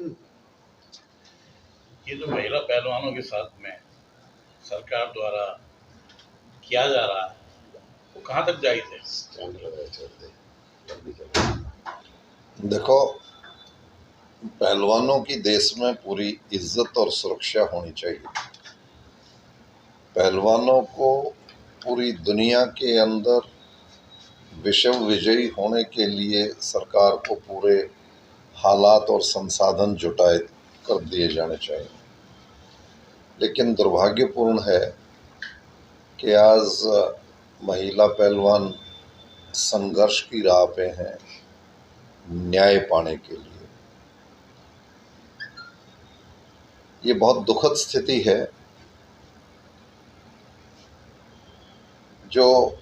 ये जो महिला पहलवानों के साथ में सरकार द्वारा किया जा रहा है वो कहाँ तक जायज है? देखो, पहलवानों की देश में पूरी इज्जत और सुरक्षा होनी चाहिए। पहलवानों को पूरी दुनिया के अंदर विश्व विजयी होने के लिए सरकार को पूरे हालात और संसाधन जुटाए कर दिए जाने चाहिए। लेकिन दुर्भाग्यपूर्ण है कि आज महिला पहलवान संघर्ष की राह पे हैं न्याय पाने के लिए। ये बहुत दुखद स्थिति है जो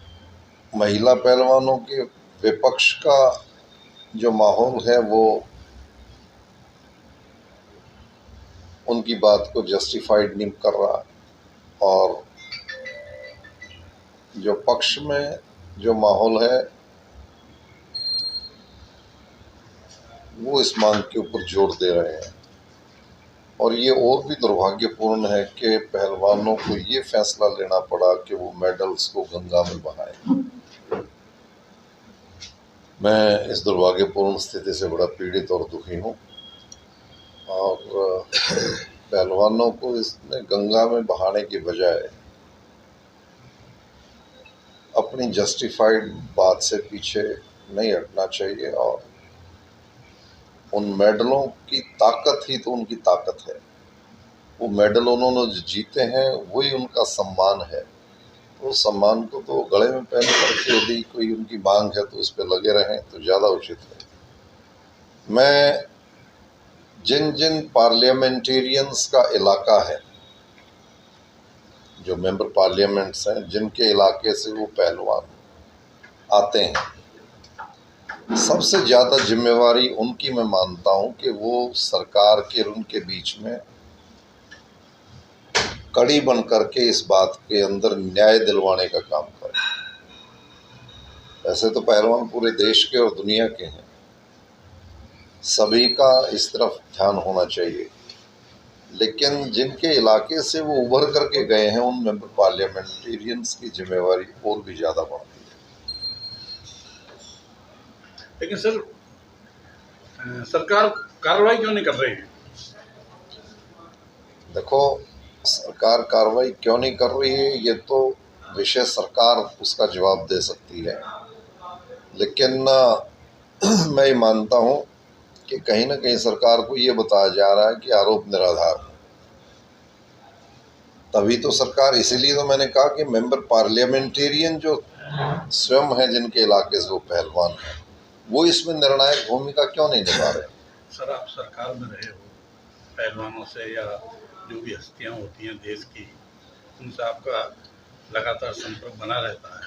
महिला पहलवानों के विपक्ष का जो माहौल है वो उनकी बात को जस्टिफाइड नहीं कर रहा, और जो पक्ष में जो माहौल है वो इस मांग के ऊपर जोर दे रहे हैं। और ये और भी दुर्भाग्यपूर्ण है कि पहलवानों को ये फैसला लेना पड़ा कि वो मेडल्स को गंगा में बहाएं। मैं इस दुर्भाग्यपूर्ण स्थिति से बड़ा पीड़ित और दुखी हूँ, और पहलवानों को इसमें गंगा में बहाने की बजाय अपनी जस्टिफाइड बात से पीछे नहीं हटना चाहिए। और उन मेडलों की ताकत ही तो उनकी ताकत है। वो मेडल उन्होंने जो जीते हैं वही उनका सम्मान है। तो सम्मान को तो गले में पहन करके यदि कोई उनकी मांग है तो उस पर लगे रहें तो ज़्यादा उचित है। मैं जिन जिन पार्लियामेंटेरियंस का इलाका है, जो मेंबर पार्लियामेंट्स हैं जिनके इलाके से वो पहलवान आते हैं, सबसे ज़्यादा जिम्मेवारी उनकी मैं मानता हूँ कि वो सरकार के उनके बीच में कड़ी बन करके इस बात के अंदर न्याय दिलवाने का काम करें। वैसे तो पहलवान पूरे देश के और दुनिया के हैं, सभी का इस तरफ ध्यान होना चाहिए, लेकिन जिनके इलाके से वो उभर करके गए हैं उन मेंबर पार्लियामेंटेरियंस की जिम्मेवारी और भी ज़्यादा बढ़ती है। लेकिन सर, सरकार कार्रवाई क्यों नहीं कर रही है? देखो, सरकार कार्रवाई क्यों नहीं कर रही है ये तो विषय सरकार उसका जवाब दे सकती है, लेकिन मैं ये मानता हूँ कि कहीं ना कहीं सरकार को ये बताया जा रहा है कि आरोप निराधार है। तभी तो सरकार, इसीलिए तो मैंने कहा कि मेंबर पार्लियामेंटेरियन जो स्वयं है जिनके इलाके से वो पहलवान है, वो इसमें निर्णायक भूमिका क्यों नहीं निभा रहे? सर, आप सरकार में रहे हो, पहलवानों से या जो भी हस्तियां होती हैं देश की, उनसे आपका लगातार संपर्क बना रहता है।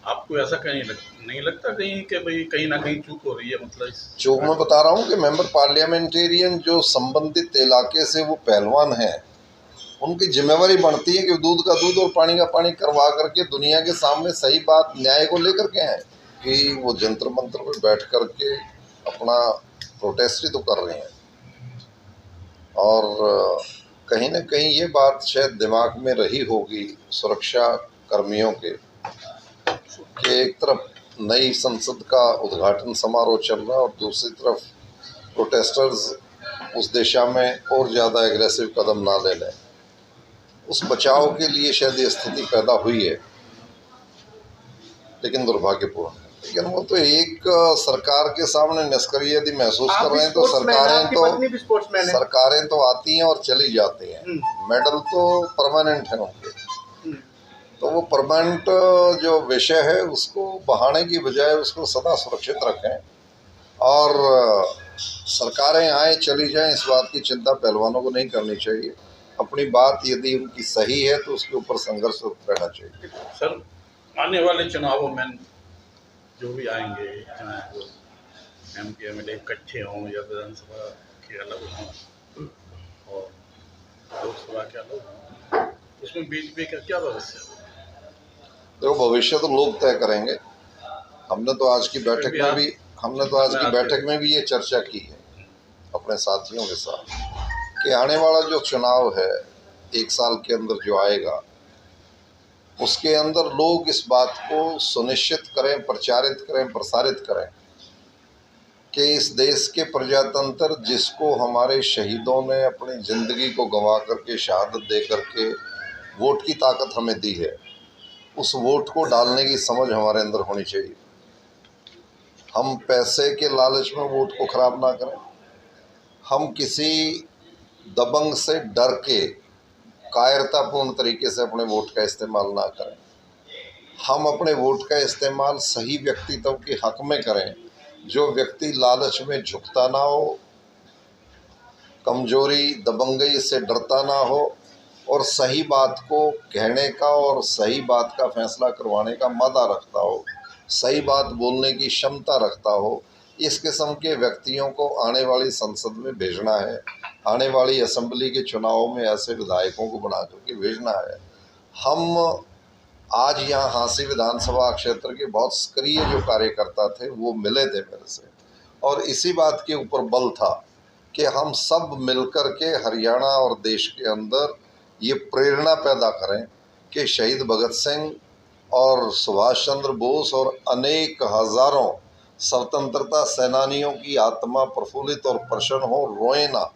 आपको ऐसा कहीं नहीं लगता कहीं कि भाई कहीं ना कहीं चूक हो रही है? मतलब जो मैं बता रहा हूँ कि मेंबर पार्लियामेंटेरियन जो संबंधित इलाके से वो पहलवान हैं, उनकी जिम्मेवारी बनती है कि दूध का दूध और पानी का पानी करवा करके दुनिया के सामने सही बात न्याय को लेकर के आए। कि वो जंतर मंतर पर बैठ करके अपना प्रोटेस्ट ही तो कर रहे हैं, और कहीं ना कहीं ये बात शायद दिमाग में रही होगी सुरक्षा कर्मियों के कि एक तरफ नई संसद का उद्घाटन समारोह चल रहा है और दूसरी तरफ प्रोटेस्टर्स उस दिशा में और ज़्यादा एग्रेसिव कदम ना ले लें। उस बचाव के लिए शायद ये स्थिति पैदा हुई है, लेकिन दुर्भाग्यपूर्ण है। लेकिन वो तो एक सरकार के सामने निष्क्रिय यदि महसूस कर रहे हैं तो सरकारें तो आती हैं और चली जाती हैं। मेडल तो परमानेंट है उनके, तो वो परमानेंट जो विषय है उसको बहाने की बजाय उसको सदा सुरक्षित रखें, और सरकारें आए चली जाएं इस बात की चिंता पहलवानों को नहीं करनी चाहिए। अपनी बात यदि उनकी सही है तो उसके ऊपर संघर्ष रहना चाहिए। सर, आने वाले चुनावों में जो भी आएंगे, चाहे वो MP MLA इकट्ठे हों या विधानसभा के अलग हों और लोकसभा के अलग हों, उसमें BJP का क्या भविष्य है? देखो, भविष्य तो लोग तय करेंगे। हमने तो आज की बैठक में भी ये चर्चा की है अपने साथियों के साथ कि आने वाला जो चुनाव है 1 साल के अंदर जो आएगा, उसके अंदर लोग इस बात को सुनिश्चित करें, प्रचारित करें, प्रसारित करें कि इस देश के प्रजातंत्र जिसको हमारे शहीदों ने अपनी ज़िंदगी को गंवा करके, शहादत दे करके वोट की ताकत हमें दी है, उस वोट को डालने की समझ हमारे अंदर होनी चाहिए। हम पैसे के लालच में वोट को ख़राब ना करें, हम किसी दबंग से डर के कायरतापूर्ण तरीके से अपने वोट का इस्तेमाल ना करें। हम अपने वोट का इस्तेमाल सही व्यक्तित्व के हक में करें, जो व्यक्ति लालच में झुकता ना हो, कमजोरी दबंगई से डरता ना हो और सही बात को कहने का और सही बात का फैसला करवाने का मादा रखता हो, सही बात बोलने की क्षमता रखता हो। इस किस्म के व्यक्तियों को आने वाली संसद में भेजना है, आने वाली असेंबली के चुनावों में ऐसे विधायकों को बना करके भेजना है। हम आज यहाँ हांसी विधानसभा क्षेत्र के बहुत सक्रिय जो कार्यकर्ता थे वो मिले थे मेरे से, और इसी बात के ऊपर बल था कि हम सब मिलकर के हरियाणा और देश के अंदर ये प्रेरणा पैदा करें कि शहीद भगत सिंह और सुभाष चंद्र बोस और अनेक हज़ारों स्वतंत्रता सेनानियों की आत्मा प्रफुल्लित और प्रसन्न हो, रोए ना।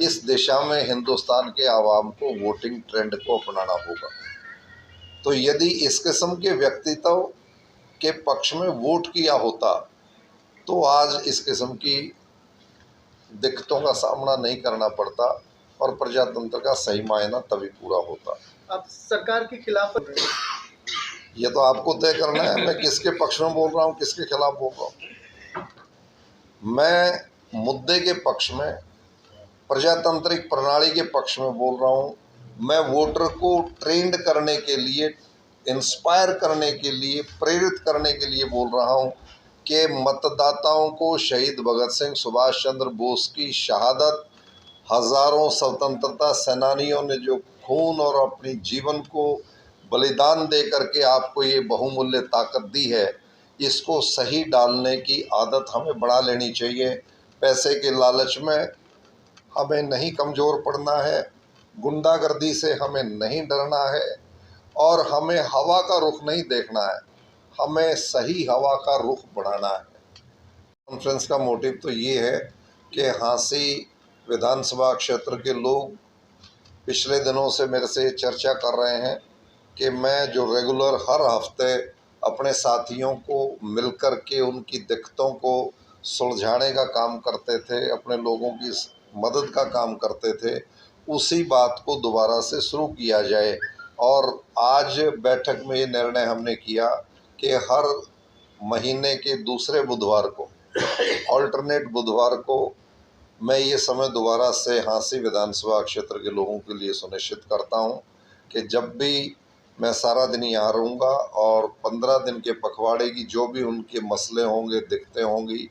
इस दिशा में हिंदुस्तान के आवाम को वोटिंग ट्रेंड को अपनाना होगा। तो यदि इस किस्म के व्यक्तित्व के पक्ष में वोट किया होता तो आज इस किस्म की दिक्कतों का सामना नहीं करना पड़ता और प्रजातंत्र का सही मायना तभी पूरा होता। आप सरकार के खिलाफ ये तो आपको तय करना है मैं किसके पक्ष में बोल रहा हूँ, किसके खिलाफ बोल रहा हूँ। मैं मुद्दे के पक्ष में, प्रजातांत्रिक प्रणाली के पक्ष में बोल रहा हूँ। मैं वोटर को ट्रेंड करने के लिए, इंस्पायर करने के लिए, प्रेरित करने के लिए बोल रहा हूँ कि मतदाताओं को शहीद भगत सिंह, सुभाष चंद्र बोस की शहादत, हज़ारों स्वतंत्रता सेनानियों ने जो खून और अपनी जीवन को बलिदान दे करके आपको ये बहुमूल्य ताकत दी है, इसको सही डालने की आदत हमें बढ़ा लेनी चाहिए। पैसे के लालच में हमें नहीं कमज़ोर पड़ना है, गुंडागर्दी से हमें नहीं डरना है और हमें हवा का रुख नहीं देखना है, हमें सही हवा का रुख बढ़ाना है। कॉन्फ्रेंस का मोटिव तो ये है कि हांसी विधानसभा क्षेत्र के लोग पिछले दिनों से मेरे से चर्चा कर रहे हैं कि मैं जो रेगुलर हर हफ्ते अपने साथियों को मिलकर के उनकी दिक्कतों को सुलझाने का काम करते थे, अपने लोगों की मदद का काम करते थे, उसी बात को दोबारा से शुरू किया जाए। और आज बैठक में ये निर्णय हमने किया कि हर महीने के दूसरे बुधवार को, ऑल्टरनेट बुधवार को, मैं ये समय दोबारा से हांसी विधानसभा क्षेत्र के लोगों के लिए सुनिश्चित करता हूं कि जब भी मैं सारा दिन यहाँ रहूँगा और 15 दिन के पखवाड़े की जो भी उनके मसले होंगे, दिक्कतें होंगी,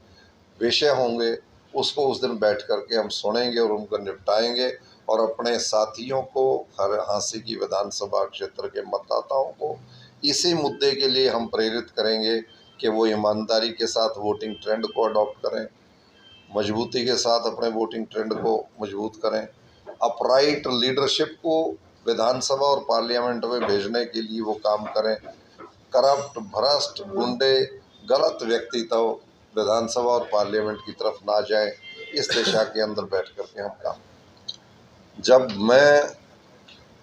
विषय होंगे, उसको उस दिन बैठ करके हम सुनेंगे और उनको निपटाएंगे और अपने साथियों को, हर हांसी की विधानसभा क्षेत्र के मतदाताओं को इसी मुद्दे के लिए हम प्रेरित करेंगे कि वो ईमानदारी के साथ वोटिंग ट्रेंड को अडॉप्ट करें, मजबूती के साथ अपने वोटिंग ट्रेंड को मजबूत करें, अपराइट लीडरशिप को विधानसभा और पार्लियामेंट में भेजने के लिए वो काम करें। करप्ट, भ्रष्ट, गुंडे, गलत व्यक्तित्व विधानसभा और पार्लियामेंट की तरफ ना जाए, इस दिशा के अंदर बैठ करके हम काम। जब मैं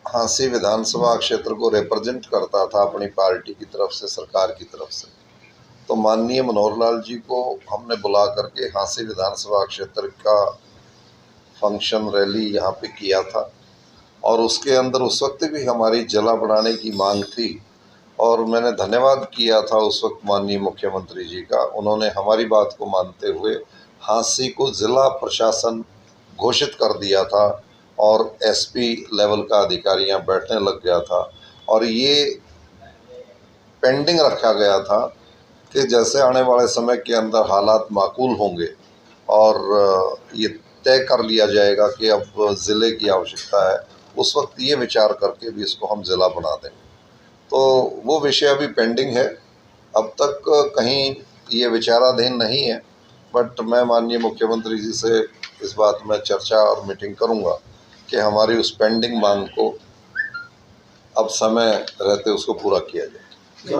हांसी विधानसभा क्षेत्र को रिप्रेजेंट करता था अपनी पार्टी की तरफ से, सरकार की तरफ से, तो माननीय मनोहर लाल जी को हमने बुला करके हांसी विधानसभा क्षेत्र का फंक्शन, रैली यहाँ पे किया था और उसके अंदर उस वक्त भी हमारी जिला बनाने की मांग थी और मैंने धन्यवाद किया था उस वक्त माननीय मुख्यमंत्री जी का। उन्होंने हमारी बात को मानते हुए हांसी को ज़िला प्रशासन घोषित कर दिया था और एसपी लेवल का अधिकारी यहाँ बैठने लग गया था और ये पेंडिंग रखा गया था कि जैसे आने वाले समय के अंदर हालात माकूल होंगे और ये तय कर लिया जाएगा कि अब ज़िले की आवश्यकता है, उस वक्त ये विचार करके भी इसको हम ज़िला बना दें। तो वो विषय अभी पेंडिंग है, अब तक कहीं ये विचाराधीन नहीं है बट मैं माननीय मुख्यमंत्री जी से इस बात में चर्चा और मीटिंग करूंगा कि हमारी उस पेंडिंग मांग को अब समय रहते उसको पूरा किया जाए।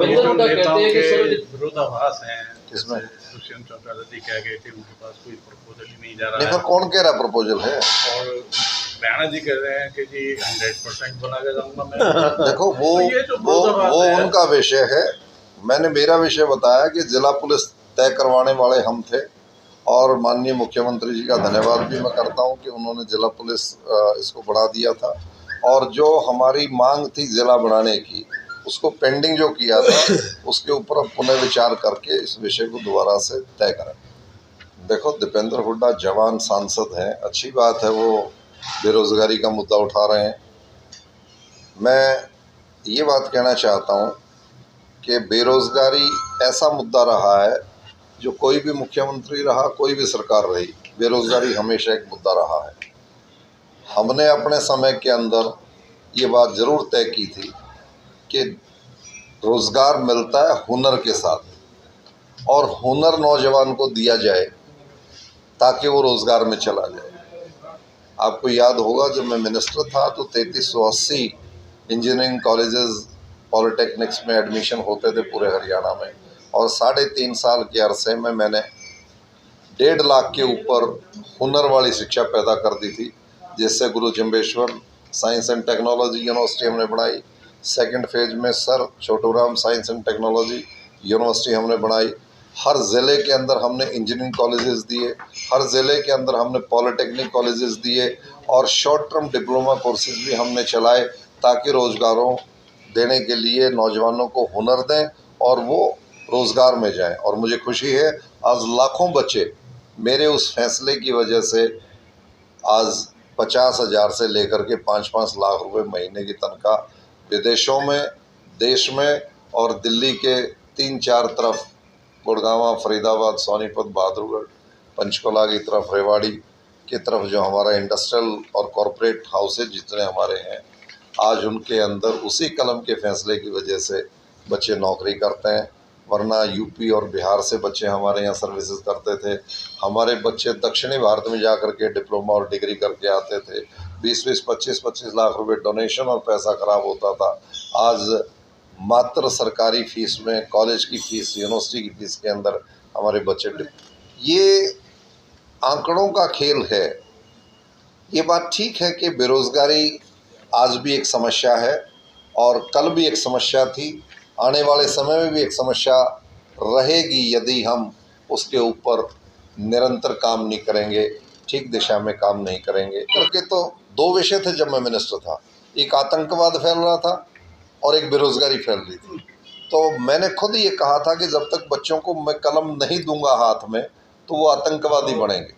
ये जो नेताओं के विरोधाभास हैं, किसमें? दुष्यंत चौटाला जी कह गए थे उनके पास कोई प्रपोजल ही नहीं जा रहा नहीं, है, पर कौन कह रहा प्रपोजल है? और राणा जी कह रहे हैं कि जी 100% बना के जाऊंगा मैं। देखो तो ये जो विरोधाभास वो है, उनका विषय है। मैंने मेरा विषय बताया कि जिला पुलिस तय करवाने वाले हम थे, और माननीय मुख्यमंत्री जी का धन्यवाद भी मैं करता हूं कि उन्होंने जिला पुलिस इसको बढ़ा दिया था, और जो हमारी मांग थी जिला बढ़ाने की उसको पेंडिंग जो किया था उसके ऊपर अब पुनर्विचार करके इस विषय को दोबारा से तय करें। देखो, दीपेंद्र हुड्डा जवान सांसद हैं, अच्छी बात है, वो बेरोजगारी का मुद्दा उठा रहे हैं। मैं ये बात कहना चाहता हूँ कि बेरोजगारी ऐसा मुद्दा रहा है, जो कोई भी मुख्यमंत्री रहा, कोई भी सरकार रही, बेरोजगारी हमेशा एक मुद्दा रहा है। हमने अपने समय के अंदर ये बात ज़रूर तय की थी कि रोज़गार मिलता है हुनर के साथ, और हुनर नौजवान को दिया जाए ताकि वो रोज़गार में चला जाए। आपको याद होगा, जब मैं मिनिस्टर था तो 3380 इंजीनियरिंग कॉलेजेस पॉलिटेक्निक्स में एडमिशन होते थे पूरे हरियाणा में, और 3.5 साल के अरसे में मैंने 1.5 लाख के ऊपर हुनर वाली शिक्षा पैदा कर दी थी, जिससे गुरु Jambheshwar science and technology university हमने बनाई। सेकंड फेज में sir Chhoturam science and technology university हमने बनाई। हर ज़िले के अंदर हमने इंजीनियरिंग कॉलेजेस दिए, हर ज़िले के अंदर हमने पॉलिटेक्निक कॉलेजेस दिए, और शॉर्ट टर्म डिप्लोमा कोर्सेज भी हमने चलाए ताकि रोज़गारों देने के लिए नौजवानों को हुनर दें और वो रोज़गार में जाएं। और मुझे खुशी है, आज लाखों बच्चे मेरे उस फैसले की वजह से आज 50,000 से लेकर के 5-5 लाख रुपए महीने की तनख्वाह विदेशों में, देश में और दिल्ली के 3-4 तरफ, गुड़गांव, फरीदाबाद, सोनीपत, बहादुरगढ़, पंचकुला की तरफ, रेवाड़ी की तरफ जो हमारा इंडस्ट्रियल और कॉरपोरेट हाउसेज जितने हमारे हैं, आज उनके अंदर उसी कलम के फैसले की वजह से बच्चे नौकरी करते हैं। वरना यूपी और बिहार से बच्चे हमारे यहाँ सर्विसेज करते थे। हमारे बच्चे दक्षिणी भारत में जा कर के डिप्लोमा और डिग्री करके आते थे। 20-20, 25-25 लाख रुपए डोनेशन और पैसा खराब होता था। आज मात्र सरकारी फीस में, कॉलेज की फीस, यूनिवर्सिटी की फीस के अंदर हमारे बच्चे, ये आंकड़ों का खेल है। ये बात ठीक है कि बेरोज़गारी आज भी एक समस्या है, और कल भी एक समस्या थी, आने वाले समय में भी एक समस्या रहेगी यदि हम उसके ऊपर निरंतर काम नहीं करेंगे, ठीक दिशा में काम नहीं करेंगे करके। तो 2 विषय थे जब मैं मिनिस्टर था, एक आतंकवाद फैल रहा था और एक बेरोज़गारी फैल रही थी। तो मैंने खुद ये कहा था कि जब तक बच्चों को मैं कलम नहीं दूंगा हाथ में तो वो आतंकवादी बनेंगे,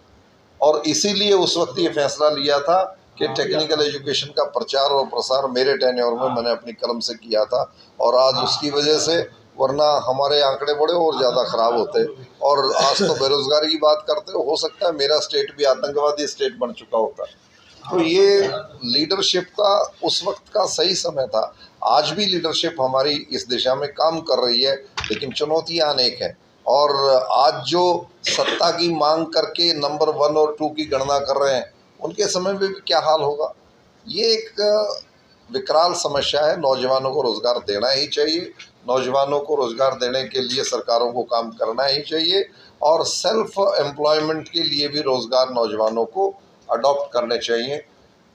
और इसीलिए उस वक्त ये फैसला लिया था कि टेक्निकल एजुकेशन का प्रचार और प्रसार मेरे टेन्योर में मैंने अपनी कलम से किया था। और आज उसकी वजह से, वरना हमारे आंकड़े बड़े और ज़्यादा ख़राब होते। और आज तो बेरोज़गारी की बात करते हो सकता है मेरा स्टेट भी आतंकवादी स्टेट बन चुका होता। तो ये लीडरशिप का उस वक्त का सही समय था। आज भी लीडरशिप हमारी इस दिशा में काम कर रही है, लेकिन चुनौतियाँ अनेक हैं। और आज जो सत्ता की मांग करके नंबर 1 और 2 की गणना कर रहे हैं, उनके समय में भी क्या हाल होगा। ये एक विकराल समस्या है। नौजवानों को रोज़गार देना ही चाहिए, नौजवानों को रोज़गार देने के लिए सरकारों को काम करना ही चाहिए, और सेल्फ एम्प्लॉयमेंट के लिए भी रोज़गार नौजवानों को अडॉप्ट करने चाहिए।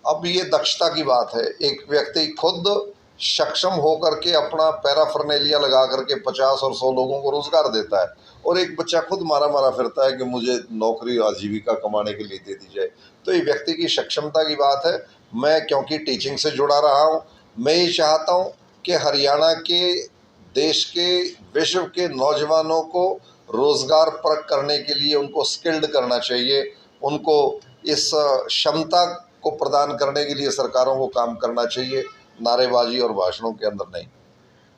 अब ये दक्षता की बात है, एक व्यक्ति खुद सक्षम होकर के अपना पैराफर्नेलिया लगा करके 50 और 100 लोगों को रोज़गार देता है, और एक बच्चा खुद मारा मारा फिरता है कि मुझे नौकरी आजीविका कमाने के लिए दे दी जाए। तो ये व्यक्ति की सक्षमता की बात है। मैं क्योंकि टीचिंग से जुड़ा रहा हूँ, मैं ये चाहता हूँ कि हरियाणा के, देश के, विश्व के नौजवानों को रोज़गार परख करने के लिए उनको स्किल्ड करना चाहिए, उनको इस क्षमता को प्रदान करने के लिए सरकारों को काम करना चाहिए, नारेबाजी और भाषणों के अंदर नहीं।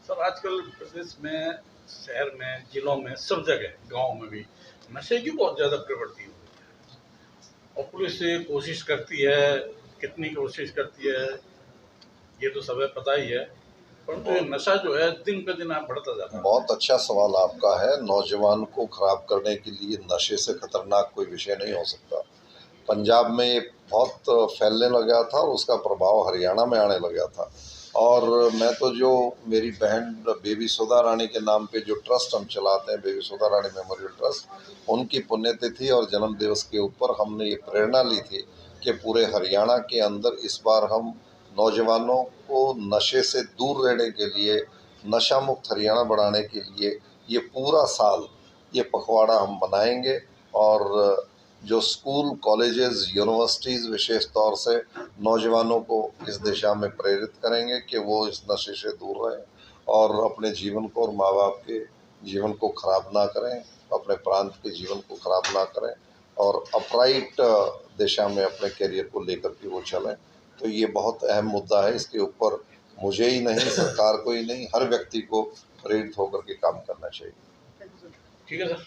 सर आजकल प्रदेश में, शहर में, जिलों में, सब जगह, गांव में भी नशे की बहुत ज़्यादा प्रवृत्ति हो गई है, और पुलिस कोशिश करती है, कितनी कोशिश करती है ये तो सब पता ही है, परंतु ये नशा जो है दिन पे दिन आप बढ़ता जाता है। बहुत अच्छा सवाल आपका है। नौजवान को खराब करने के लिए नशे से खतरनाक कोई विषय नहीं हो सकता। पंजाब में ये बहुत फैलने लगा था और उसका प्रभाव हरियाणा में आने लगा था। और मैं तो जो मेरी बहन बेबी सुधा रानी के नाम पे जो ट्रस्ट हम चलाते हैं, बेबी सुधा रानी मेमोरियल ट्रस्ट, उनकी पुण्यतिथि और जन्म दिवस के ऊपर हमने ये प्रेरणा ली थी कि पूरे हरियाणा के अंदर इस बार हम नौजवानों को नशे से दूर रहने के लिए, नशा मुक्त हरियाणा बनाने के लिए ये पूरा साल ये पखवाड़ा हम मनाएंगे। और जो स्कूल, कॉलेजेस, यूनिवर्सिटीज़ विशेष तौर से नौजवानों को इस दिशा में प्रेरित करेंगे कि वो इस नशे से दूर रहें और अपने जीवन को और माँ बाप के जीवन को ख़राब ना करें, अपने प्रांत के जीवन को ख़राब ना करें और अपराइट दिशा में अपने करियर को लेकर के वो चलें। तो ये बहुत अहम मुद्दा है। इसके ऊपर मुझे ही नहीं, सरकार को ही नहीं, हर व्यक्ति को प्रेरित होकर के काम करना चाहिए। ठीक है सर।